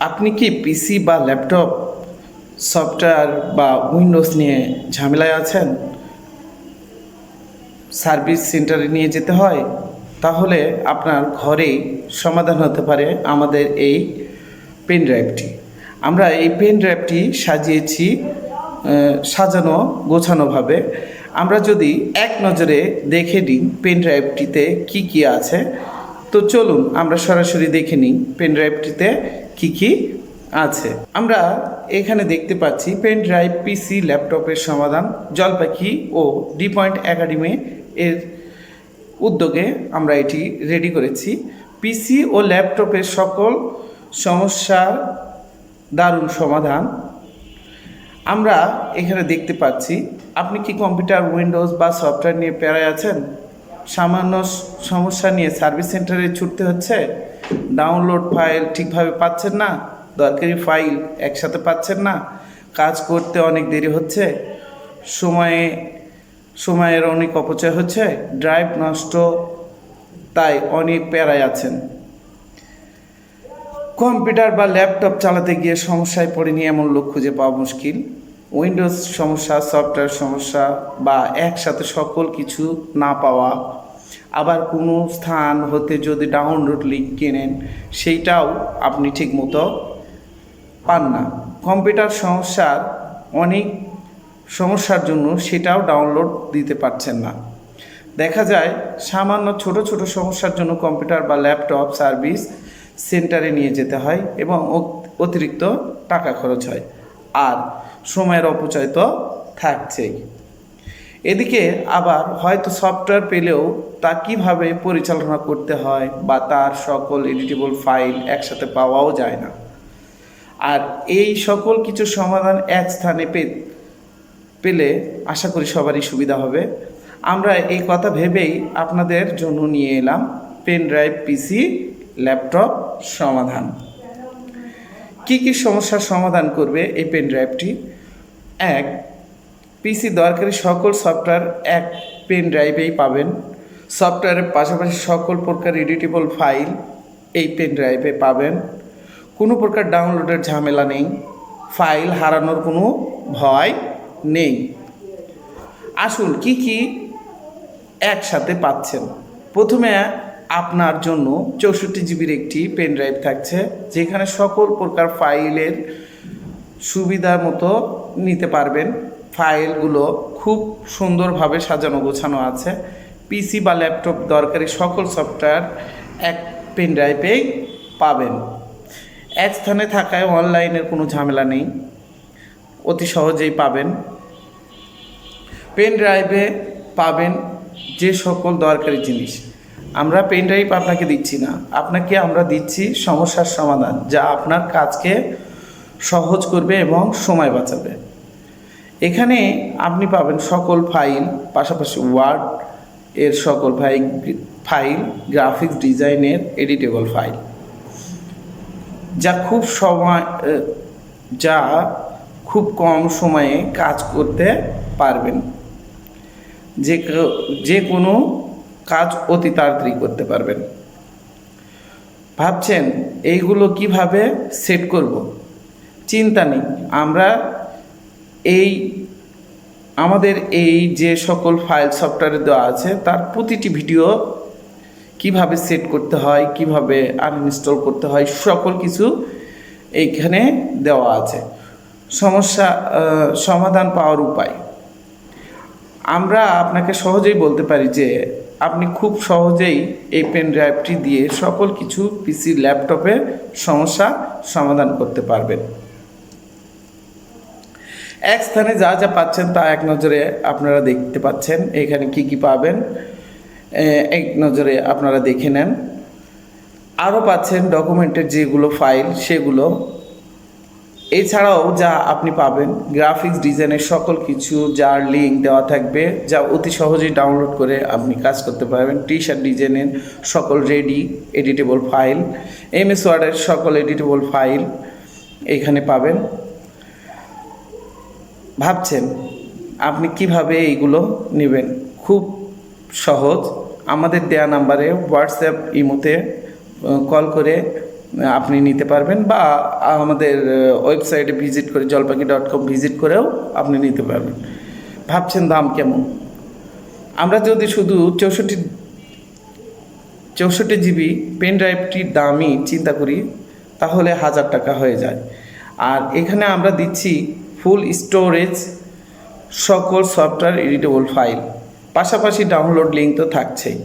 আপনি কি পিসি বা ল্যাপটপ সফটওয়্যার বা উইন্ডোজ নিয়ে ঝামেলায় আছেন? সার্ভিস সেন্টারে নিয়ে যেতে হয়? তাহলে আপনার ঘরেই সমাধান হতে পারে আমাদের এই পেন ড্রাইভটি। আমরা এই পেন ড্রাইভটি সাজিয়েছি সাজানো গোছানোভাবে। আমরা যদি এক নজরে দেখে নিই পেন ড্রাইভটিতে কী কী আছে, তো চলুন আমরা সরাসরি দেখে নিই পেন ড্রাইভটিতে কী কী আছে। আমরা এখানে দেখতে পাচ্ছি পেন ড্রাইভ পিসি ল্যাপটপের সমাধান, জলপাখি ও ডি পয়েন্ট একাডেমি এর উদ্যোগে আমরা এটি রেডি করেছি। পিসি ও ল্যাপটপের সকল সমস্যার দারুণ সমাধান। আমরা এখানে দেখতে পাচ্ছি, আপনি কি কম্পিউটার উইন্ডোজ বা সফটওয়্যার নিয়ে প্যারায় আছেন? সামান্য সমস্যা নিয়ে সার্ভিস সেন্টারে ছুটতে হচ্ছে, ডাউনলোড ফাইল ঠিকভাবে পাচ্ছেন না, দরকারি ফাইল একসাথে পাচ্ছেন না, কাজ করতে অনেক দেরি হচ্ছে, সময়ের অনেক অপচয় হচ্ছে, ড্রাইভ নষ্ট, তাই অনেক প্যারায় আছেন। কম্পিউটার বা ল্যাপটপ চালাতে গিয়ে সমস্যায় পড়ে নিয়ে এমন লোক খুঁজে পাওয়া মুশকিল। উইন্ডোজ সমস্যা, সফটওয়্যার সমস্যা বা একসাথে সকল কিছু না পাওয়া, আবার কোনো স্থান হতে যদি ডাউনলোড লিঙ্ক কেনেন সেইটাও আপনি ঠিকমতো পান না। কম্পিউটার অনেক সমস্যার জন্য সেটাও ডাউনলোড দিতে পারছেন না। দেখা যায় সামান্য ছোট ছোট সমস্যার জন্য কম্পিউটার বা ল্যাপটপ সার্ভিস সেন্টারে নিয়ে যেতে হয় এবং অতিরিক্ত টাকা খরচ হয়, আর সময়ের অপচয় তো থাকছেই। এদিকে আবার হয়তো সফটওয়্যার পেলেও তা কীভাবে পরিচালনা করতে হয় বা তার সকল এডিটেবল ফাইল একসাথে পাওয়াও যায় না। আর এই সকল কিছু সমাধান এক স্থানে পেলে আশা করি সবারই সুবিধা হবে। আমরা এই কথা ভেবেই আপনাদের জন্য নিয়ে এলাম পেন ড্রাইভ পিসি ল্যাপটপ সমাধান। কি কি সমস্যার সমাধান করবে এই পেন ড্রাইভটি? এক, পিসি দরকারি সকল সফটওয়্যার এক পেন ড্রাইভেই পাবেন। সফটওয়্যারের পাশাপাশি সকল প্রকার এডিটেবল ফাইল এই পেন ড্রাইভে পাবেন। কোনো প্রকার ডাউনলোডের ঝামেলা নেই, ফাইল হারানোর কোনো ভয় নেই। আসুন কি কি একসাথে পাচ্ছেন। প্রথমে আপনার জন্য 64 জিবির একটি পেন ড্রাইভ থাকছে, যেখানে সকল প্রকার ফাইলের সুবিধা মতো নিতে পারবেন। ফাইলগুলো খুব সুন্দরভাবে সাজানো গোছানো আছে। পিসি বা ল্যাপটপ দরকারি সকল সফটওয়্যার এক পেন ড্রাইভেই পাবেন। এক স্থানে থাকায় অনলাইনের কোনো ঝামেলা নেই, অতি সহজেই পাবেন। পেন ড্রাইভে পাবেন যে সকল দরকারি জিনিস। আমরা পেন ড্রাইভ আপনাকে দিচ্ছি না, আপনাকে আমরা দিচ্ছি সমস্যার সমাধান, যা আপনার কাজকে সহজ করবে এবং সময় বাঁচাবে। এখানে আপনি পাবেন সকল ফাইল, পাশাপাশি ওয়ার্ড এর সকল ফাইল, গ্রাফিক্স ডিজাইনের এডিটেবল ফাইল, যা খুব কম সময়ে কাজ করতে পারবেন। যে কোনো কাজ অতি তাড়াতাড়ি করতে পারবেন। ভাবছেন এইগুলো কিভাবে সেট করব? চিন্তা নেই, আমাদের এই যে সকল ফাইল সফটওয়্যারে দেওয়া আছে তার প্রতিটি ভিডিও কিভাবে সেট করতে হয়, কিভাবে আনইনস্টল করতে হয়, সকল কিছু এইখানে দেওয়া আছে। সমাধান পাওয়ার উপায় আমরা আপনাকে সহজেই বলতে পারি যে আপনি খুব সহজেই এই পেন ড্রাইভটি দিয়ে সকল কিছু পিসি ল্যাপটপের সমস্যা সমাধান করতে পারবেন। এক স্থানে যা যা পাচ্ছেন তা এক নজরে আপনারা দেখতে পাচ্ছেন। এখানে কি কি পাবেন এক নজরে আপনারা দেখে নেন। আরও পাচ্ছেন ডকুমেন্টের যেগুলো ফাইল সেগুলো। এছাড়াও যা আপনি পাবেন গ্রাফিক্স ডিজাইনের সকল কিছু, যার লিঙ্ক দেওয়া থাকবে, যা অতি সহজেই ডাউনলোড করে আপনি কাজ করতে পারবেন। টি শার্ট ডিজাইনের সকল রেডি এডিটেবল ফাইল, এমএস ওয়ার্ডের সকল এডিটেবল ফাইল এখানে পাবেন। ভাবছেন আপনি কিভাবে এইগুলো নেবেন? খুব সহজ। আমাদের দেয়া নাম্বারে হোয়াটসঅ্যাপ ইমোতে কল করে আপনি নিতে পারবেন, বা আমাদের ওয়েবসাইটে ভিজিট করে জলপাখি.com ভিজিট করেও আপনি নিতে পারবেন। ভাবছেন দাম কেমন? আমরা যদি শুধু 64 জিবি পেন ড্রাইভটির দামই চিন্তা করি তাহলে 1000 টাকা হয়ে যায়। আর এখানে আমরা দিচ্ছি ফুল স্টোরেজ, সকল সফটওয়্যার এডিটেবল ফাইল, পাশাপাশি ডাউনলোড লিঙ্ক তো থাকছেই।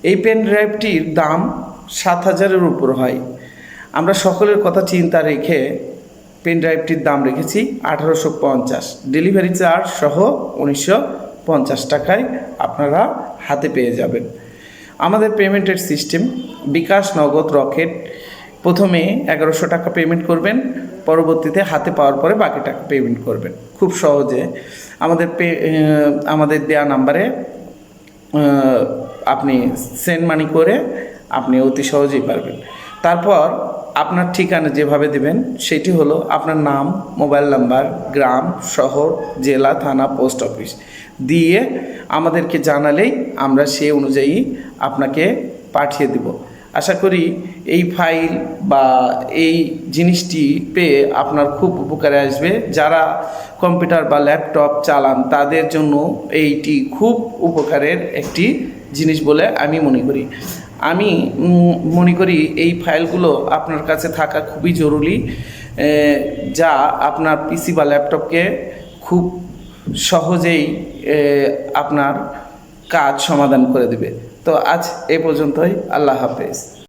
এই পেন ড্রাইভটির দাম 7000-এর উপর হয়। আমরা সকলের কথা চিন্তা রেখে পেন ড্রাইভটির দাম রেখেছি 1850, ডেলিভারি চার্জ সহ 1950 টাকায় আপনারা হাতে পেয়ে যাবেন। আমাদের পেমেন্টের সিস্টেম বিকাশ, নগদ, রকেট। প্রথমে 1100 টাকা পেমেন্ট করবেন, পরবর্তীতে হাতে পাওয়ার পরে বাকি টাকা পেমেন্ট করবেন। খুব সহজে আমাদের দেয়া নাম্বারে আপনি সেন্ড মানি করে আপনি অতি সহজেই পারবেন। তারপর আপনার ঠিকানা যেভাবে দেবেন সেটি হলো আপনার নাম, মোবাইল নাম্বার, গ্রাম, শহর, জেলা, থানা, পোস্ট অফিস দিয়ে আমাদেরকে জানালেই আমরা সেই অনুযায়ী আপনাকে পাঠিয়ে দেব। আশা করি এই ফাইল বা এই জিনিসটি পেয়ে আপনার খুব উপকারে আসবে। যারা কম্পিউটার বা ল্যাপটপ চালান তাদের জন্য এইটি খুব উপকারের একটি জিনিস বলে আমি মনে করি। আমি মনে করি এই ফাইলগুলো আপনার কাছে থাকা খুবই জরুরি, যা আপনার পিসি বা ল্যাপটপকে খুব সহজেই আপনার কাজ সমাধান করে দেবে। তো আজ এ পর্যন্তই। আল্লাহ হাফেজ।